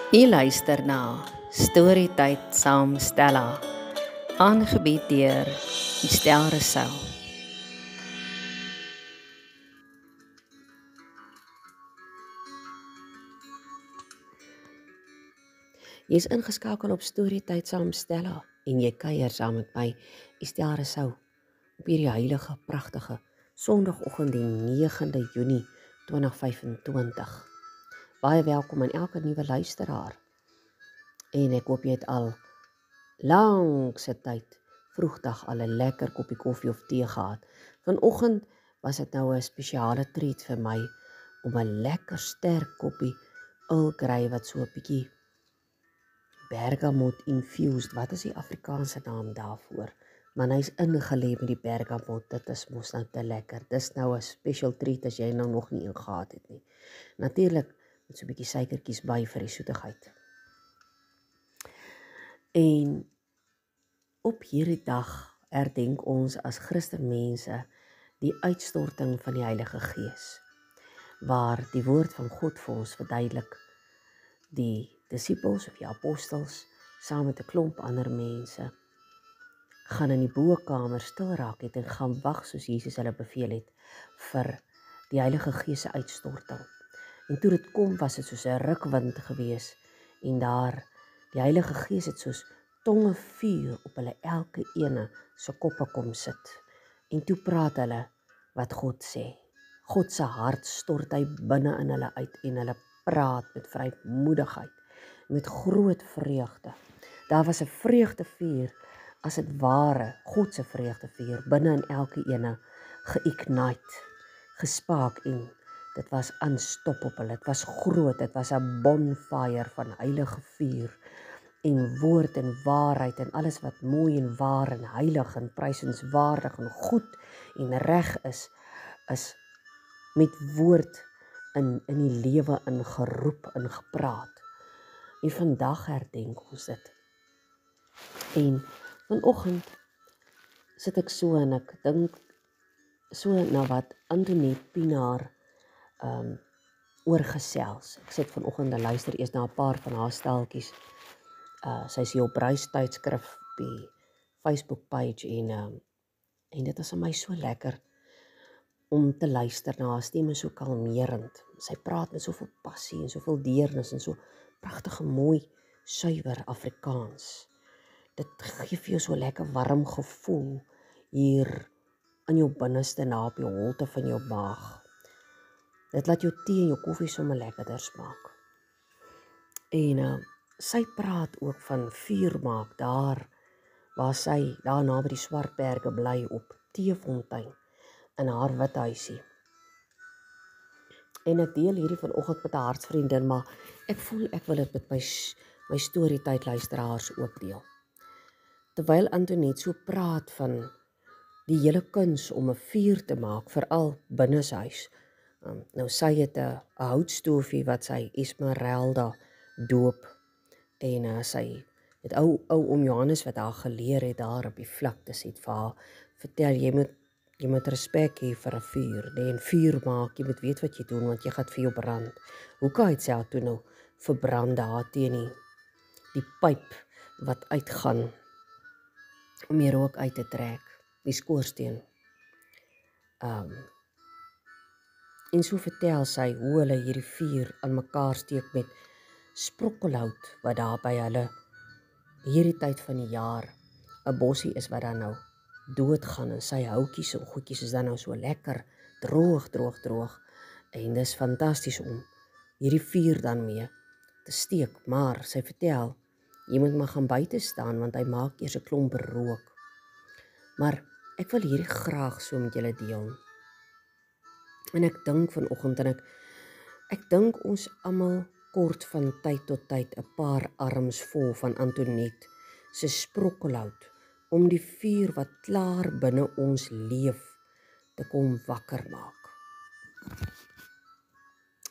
U luister na Storytyd saam Stella, aangebied deur Estel Rousseau. Jy is ingeskakel op Storytyd saam Stella en jy kuier saam met my, Estel Rousseau, op hierdie heilige, pragtige Sondagoggend die 9de Junie 2025. Baie welkom aan elke nuwe luisteraar. En ek hoop jy het al langse tyd, vroegdag al 'n lekker koppie koffie of tee gehad. Vanoggend was dit nou 'n spesiale treat vir my om 'n lekker sterk koppie Earl Grey wat so 'n bietjie bergamot infused, wat is die Afrikaanse naam daarvoor? Maar hy's ingelê met die bergamot, dit is mos nou te lekker. Dis nou 'n special treat as jy nou nog nie een gehad het nie. Natuurlik met so 'n bietjie suikertjies by vir die soetigheid. En op hierdie dag herdenk ons as Christenmense die uitstorting van die Heilige Gees, waar die woord van God vir ons verduidelik. Die disippels of die apostels saam met 'n klomp ander mense gaan in die bokamer stil raak het en gaan wag soos Jesus hulle beveel het vir die Heilige Gees se uitstorting. En toe dit kom, was dit soos 'n rukwind gewees en daar die Heilige Gees het soos tonge vuur op hulle elke ene se koppe kom sit. En toe praat hulle wat God sê. God se hart stort hy binne in hulle uit en hulle praat met vrymoedigheid, met groot vreugde. Daar was 'n vreugdevuur, as dit ware, God se vreugdevuur binne in elke ene ge-ignite, gespaak en dit was unstoppable. Dit was groot, dit was 'n bonfire van heilige vuur en woord en waarheid en alles wat mooi en waar en heilig en prysenswaardig en goed en reg is met woord in die lewe ingeroep, ingepraat. En vandag herdenk ons dit. En vanoggend sit ek so en ek dink so na wat Antoinette Pienaar oorgesels. Ek sit vanoggend en luister eers na 'n paar van haar steltjies. Sy is hier op Reis-tydskrif op die Facebook page en dit is aan my so lekker om te luister na haar stem, is so kalmerend. Sy praat met soveel passie en soveel deernis en so pragtige mooi suiwer Afrikaans. Dit gee vir jou so lekker warm gevoel hier in jou binneste na op die holte van jou maag. Dit laat jou tee en jou koffie sommer lekkerder smaak. En sy praat ook van vuur maak daar waar sy daar naby die Swartberge bly op Teefontein in haar wit huisie. En ek deel hierdie vanoggend met 'n hartsvriendin, maar ek voel ek wil dit met my Storytyd luisteraars ook deel. Terwyl Antoinette so praat van die hele kuns om 'n vuur te maak, veral binneshuis. Nou sy het 'n houtstofie wat sy Esmeralda doop en sy het ou oom Johannes wat haar geleer het daar op die vlaktes het vir haar vertel, jy moet respek hê vir 'n vuur, en vuur maak, jy moet weet wat jy doen, want jy gaan vir jou brand. Hoeka het sy haar toe nou verbrand daar teen die pyp wat uitgaan om die rook uit te trek, die skoorsteen. En so vertel sy hoe hulle hierdie vuur aan mekaar steek met sprokkelhout, wat daar by hulle hierdie tyd van die jaar 'n bossie is wat dan nou doodgaan en sy houtjies en goedjies is dan nou so lekker droog en dis fantasties om hierdie vuur dan mee te steek, maar sy vertel jy moet maar gaan buite staan want hy maak eers 'n klomp rook. Maar ek wil hierdie graag so met julle deel. En ek dink vanoggend en ek dink ons almal kort van tyd tot tyd 'n paar arms vol van Antoinette se sprokkelhout om die vuur wat klaar binne ons leef te kom wakker maak.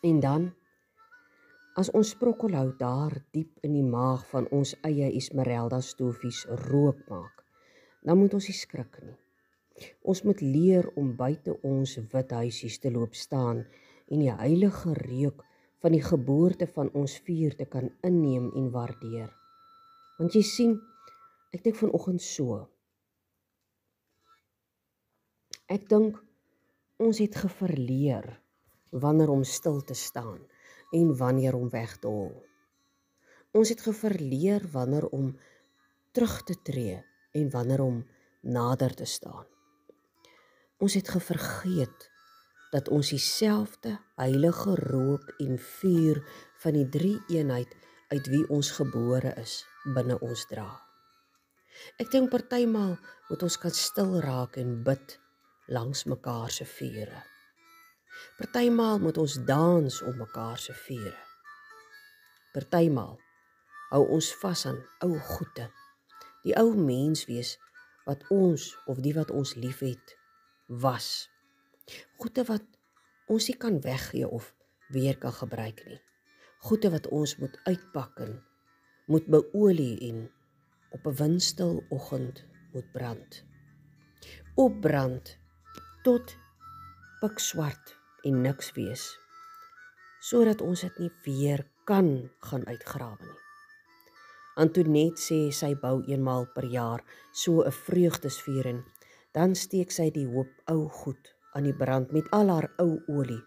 En dan, as ons sprokkelhout daar diep in die maag van ons eie Esmeralda stofies rook maak, dan moet ons nie skrik nie. Ons moet leer om buite ons wit huisies te loop staan en die heilige reuk van die geboorte van ons vuur te kan inneem en waardeer. Want jy sien, ek dink vanoggend so. Ek dink ons het geverleer wanneer om stil te staan en wanneer om weg te hol. Ons het geverleer wanneer om terug te tree en wanneer om nader te staan. Ons het gevergeet dat ons dieselfde heilige rook en vuur van die drie eenheid uit wie ons gebore is, binne ons dra. Ek dink partymal moet ons kan stil raak en bid langs mekaar se vure. Partymal moet ons dans om mekaar se vure. Partymal hou ons vas aan ou goede, die ou menswees wat ons of die wat ons liefhet was. Goede wat ons nie kan weggee of weer kan gebruik nie. Goede wat ons moet uitpak en moet beolie en op 'n windstil oggend moet brand. Opbrand tot pikswart en niks wees, sodat ons dit nie weer kan gaan uitgrawe nie. Antoinette sê sy bou eenmaal per jaar so 'n vreugdesvuur en dan steek sy die hoop ou goed aan die brand met al haar ou olie.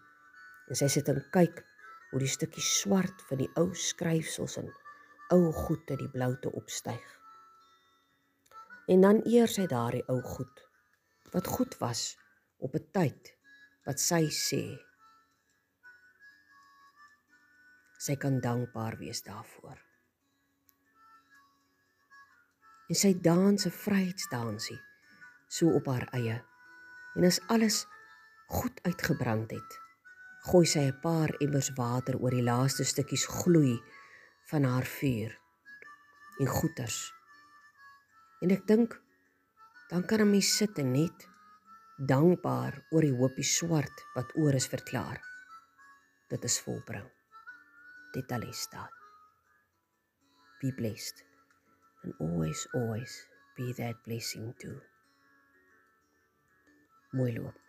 En sy sit en kyk hoe die stukkies swart van die ou skryfsels en ou goed uit die bloute opstyg. En dan eer sy daardie ou goed, wat goed was op 'n tyd wat sy sê, sy kan dankbaar wees daarvoor. En sy dans 'n vryheidsdansie, so op haar eie. En as alles goed uitgebrand het, gooi sy 'n paar emmers water oor die laaste stukkies gloei van haar vuur en goeters. En ek dink, dan kan 'n mens sit en net dankbaar oor die hoopie swart wat oor is verklaar. Dit is volbring. Tetelestai. Be blessed. And always, always be that blessing too. Mooi loop.